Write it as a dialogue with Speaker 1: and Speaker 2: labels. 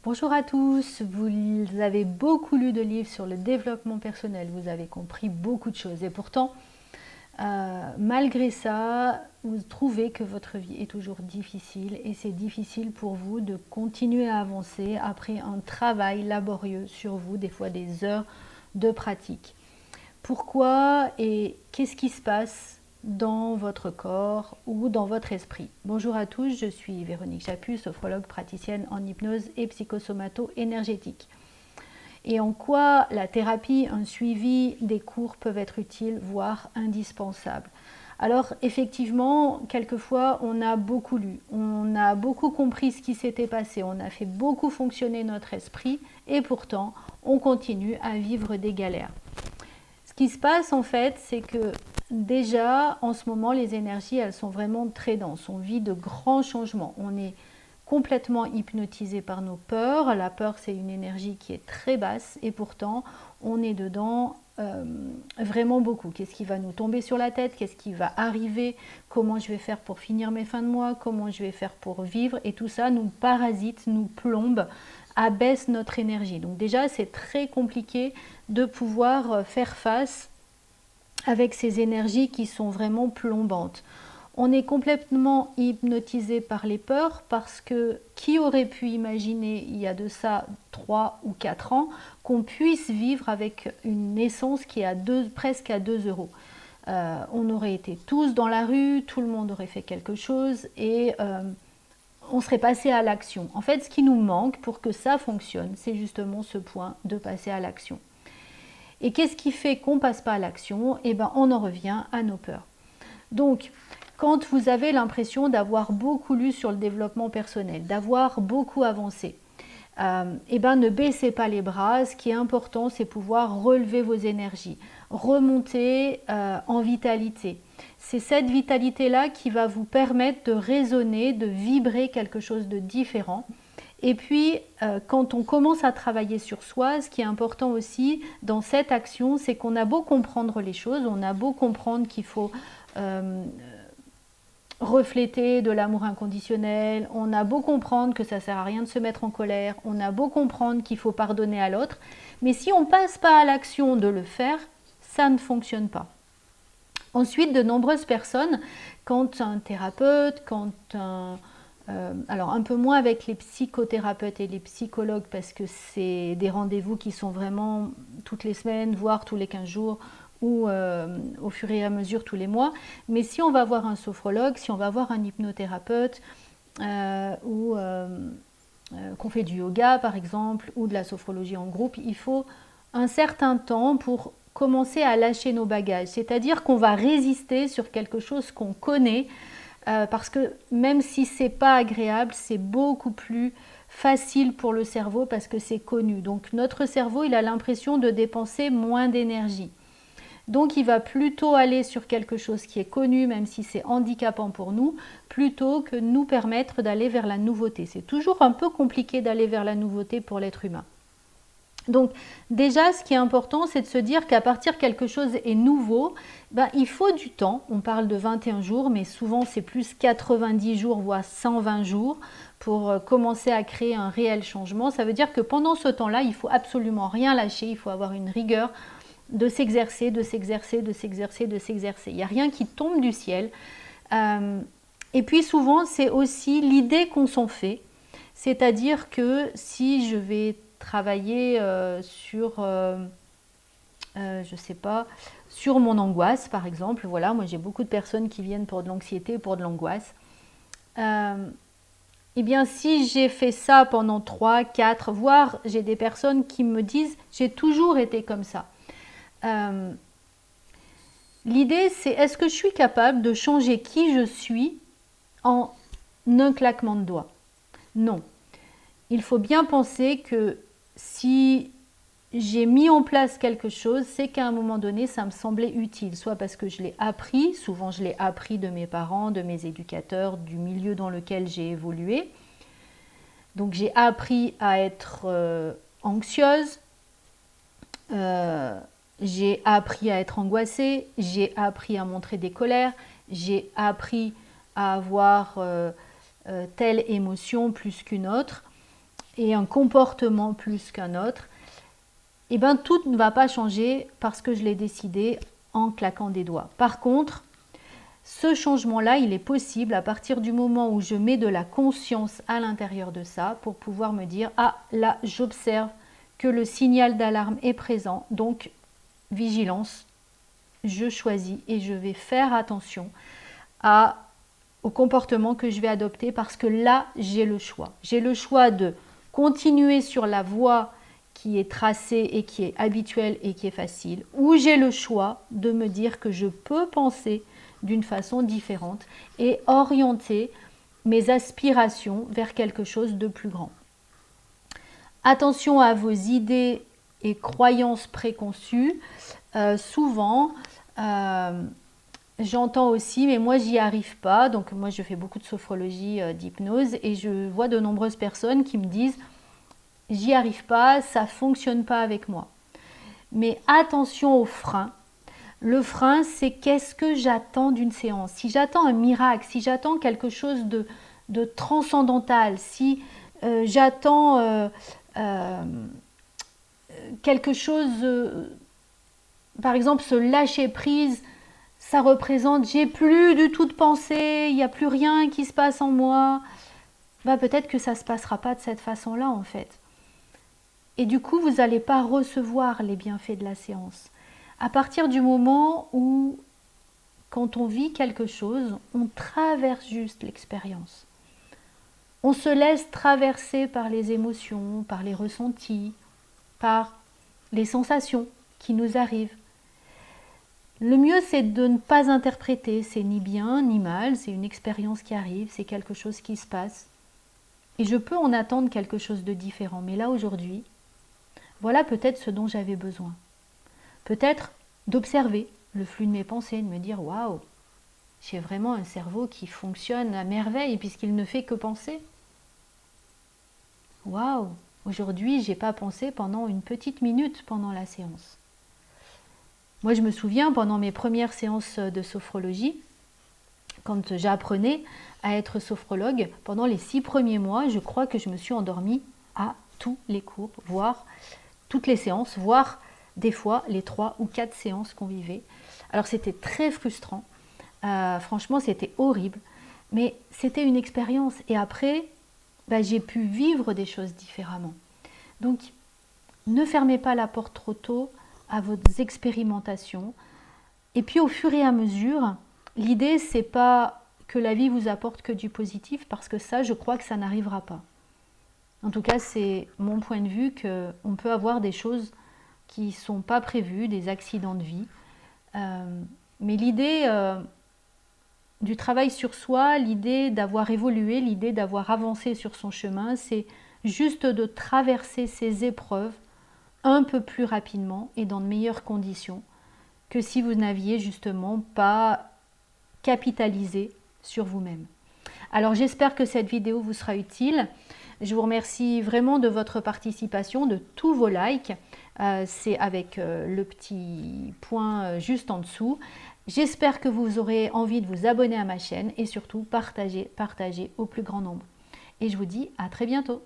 Speaker 1: Bonjour à tous, vous avez beaucoup lu de livres sur le développement personnel, vous avez compris beaucoup de choses et pourtant, malgré ça, vous trouvez que votre vie est toujours difficile et c'est difficile pour vous de continuer à avancer après un travail laborieux sur vous, des fois des heures de pratique. Pourquoi et qu'est-ce qui se passe dans votre corps ou dans votre esprit? Bonjour à tous, je suis Véronique Chaput, sophrologue praticienne en hypnose et psychosomato-énergétique. Et en quoi la thérapie, un suivi des cours peuvent être utiles, voire indispensables. Alors effectivement, quelquefois, on a beaucoup lu, on a beaucoup compris ce qui s'était passé, on a fait beaucoup fonctionner notre esprit et pourtant, on continue à vivre des galères. Ce qui se passe en fait, c'est que déjà en ce moment, les énergies, elles sont vraiment très denses. On vit de grands changements. On est complètement hypnotisé par nos peurs. La peur, c'est une énergie qui est très basse et pourtant, on est dedans vraiment beaucoup. Qu'est-ce qui va nous tomber sur la tête? Qu'est-ce qui va arriver? Comment je vais faire pour finir mes fins de mois? Comment je vais faire pour vivre? Et tout ça nous parasite, nous plombe, abaisse notre énergie. Donc déjà, c'est très compliqué de pouvoir faire face avec ces énergies qui sont vraiment plombantes. On est complètement hypnotisé par les peurs parce que qui aurait pu imaginer il y a de ça 3 ou 4 ans qu'on puisse vivre avec une naissance qui est presque à 2 euros. On aurait été tous dans la rue, tout le monde aurait fait quelque chose et on serait passé à l'action. En fait, ce qui nous manque pour que ça fonctionne, c'est justement ce point de passer à l'action. Et qu'est-ce qui fait qu'on ne passe pas à l'action? Eh bien, on en revient à nos peurs. Donc, quand vous avez l'impression d'avoir beaucoup lu sur le développement personnel, d'avoir beaucoup avancé, eh ben, ne baissez pas les bras. Ce qui est important, c'est pouvoir relever vos énergies, remonter en vitalité. C'est cette vitalité-là qui va vous permettre de résonner, de vibrer quelque chose de différent. Et puis, quand on commence à travailler sur soi, ce qui est important aussi dans cette action, c'est qu'on a beau comprendre les choses, on a beau comprendre qu'il faut refléter de l'amour inconditionnel, on a beau comprendre que ça ne sert à rien de se mettre en colère, on a beau comprendre qu'il faut pardonner à l'autre, mais si on ne passe pas à l'action de le faire, ça ne fonctionne pas. Ensuite, de nombreuses personnes, quand un thérapeute, alors un peu moins avec les psychothérapeutes et les psychologues parce que c'est des rendez-vous qui sont vraiment toutes les semaines, voire tous les 15 jours ou au fur et à mesure tous les mois. Mais si on va voir un sophrologue, si on va voir un hypnothérapeute ou qu'on fait du yoga par exemple ou de la sophrologie en groupe, il faut un certain temps pour commencer à lâcher nos bagages. C'est-à-dire qu'on va résister sur quelque chose qu'on connaît parce que même si c'est pas agréable, c'est beaucoup plus facile pour le cerveau parce que c'est connu. Donc notre cerveau, il a l'impression de dépenser moins d'énergie. Donc il va plutôt aller sur quelque chose qui est connu, même si c'est handicapant pour nous, plutôt que nous permettre d'aller vers la nouveauté. C'est toujours un peu compliqué d'aller vers la nouveauté pour l'être humain. Donc déjà, ce qui est important, c'est de se dire qu'à partir quelque chose est nouveau, ben, il faut du temps. On parle de 21 jours, mais souvent c'est plus 90 jours, voire 120 jours pour commencer à créer un réel changement. Ça veut dire que pendant ce temps-là, il faut absolument rien lâcher, il faut avoir une rigueur de s'exercer, de s'exercer, de s'exercer, de s'exercer. Il n'y a rien qui tombe du ciel. Et puis souvent, c'est aussi l'idée qu'on s'en fait. C'est-à-dire que si je vais travailler sur, je sais pas, sur mon angoisse par exemple. Voilà, moi j'ai beaucoup de personnes qui viennent pour de l'anxiété, pour de l'angoisse. Eh bien, si j'ai fait ça pendant 3, 4, voire j'ai des personnes qui me disent j'ai toujours été comme ça. L'idée, c'est est-ce que je suis capable de changer qui je suis en un claquement de doigts? Non. Il faut bien penser que si j'ai mis en place quelque chose, c'est qu'à un moment donné, ça me semblait utile, soit parce que je l'ai appris, souvent je l'ai appris de mes parents, de mes éducateurs, du milieu dans lequel j'ai évolué. Donc j'ai appris à être anxieuse, j'ai appris à être angoissée, j'ai appris à montrer des colères, j'ai appris à avoir telle émotion plus qu'une autre. et un comportement plus qu'un autre, eh bien tout ne va pas changer parce que je l'ai décidé en claquant des doigts. Par contre, ce changement-là, il est possible à partir du moment où je mets de la conscience à l'intérieur de ça pour pouvoir me dire « Ah, là, j'observe que le signal d'alarme est présent, donc vigilance, je choisis et je vais faire attention au comportement que je vais adopter parce que là, j'ai le choix. J'ai le choix de continuer sur la voie qui est tracée et qui est habituelle et qui est facile, ou j'ai le choix de me dire que je peux penser d'une façon différente et orienter mes aspirations vers quelque chose de plus grand. Attention à vos idées et croyances préconçues. Souvent, j'entends aussi, mais moi j'y arrive pas. Donc moi je fais beaucoup de sophrologie, d'hypnose, et je vois de nombreuses personnes qui me disent j'y arrive pas, ça fonctionne pas avec moi. Mais attention au frein. Le frein, c'est qu'est-ce que j'attends d'une séance. Si j'attends un miracle, si j'attends quelque chose de transcendantal, si j'attends quelque chose, par exemple se lâcher prise, ça représente j'ai plus du tout de pensée, il n'y a plus rien qui se passe en moi, bah, peut-être que ça ne se passera pas de cette façon-là en fait. Et du coup, vous n'allez pas recevoir les bienfaits de la séance. À partir du moment où, quand on vit quelque chose, on traverse juste l'expérience. On se laisse traverser par les émotions, par les ressentis, par les sensations qui nous arrivent. Le mieux, c'est de ne pas interpréter, c'est ni bien ni mal, c'est une expérience qui arrive, c'est quelque chose qui se passe. Et je peux en attendre quelque chose de différent, mais là aujourd'hui, voilà peut-être ce dont j'avais besoin. Peut-être d'observer le flux de mes pensées, de me dire « Waouh, j'ai vraiment un cerveau qui fonctionne à merveille puisqu'il ne fait que penser. Waouh, aujourd'hui, je n'ai pas pensé pendant une petite minute pendant la séance. » Moi, je me souviens, pendant mes premières séances de sophrologie, quand j'apprenais à être sophrologue, pendant les 6 premiers mois, je crois que je me suis endormie à tous les cours, voire toutes les séances, voire des fois les 3 ou 4 séances qu'on vivait. Alors c'était très frustrant, franchement c'était horrible, mais c'était une expérience et après j'ai pu vivre des choses différemment. Donc ne fermez pas la porte trop tôt à vos expérimentations, et puis au fur et à mesure, l'idée c'est pas que la vie vous apporte que du positif, parce que ça je crois que ça n'arrivera pas. En tout cas, c'est mon point de vue qu'on peut avoir des choses qui ne sont pas prévues, des accidents de vie. Mais l'idée du travail sur soi, l'idée d'avoir évolué, l'idée d'avoir avancé sur son chemin, c'est juste de traverser ces épreuves un peu plus rapidement et dans de meilleures conditions que si vous n'aviez justement pas capitalisé sur vous-même. Alors j'espère que cette vidéo vous sera utile. Je vous remercie vraiment de votre participation, de tous vos likes. C'est avec le petit point juste en dessous. J'espère que vous aurez envie de vous abonner à ma chaîne et surtout partager au plus grand nombre. Et je vous dis à très bientôt.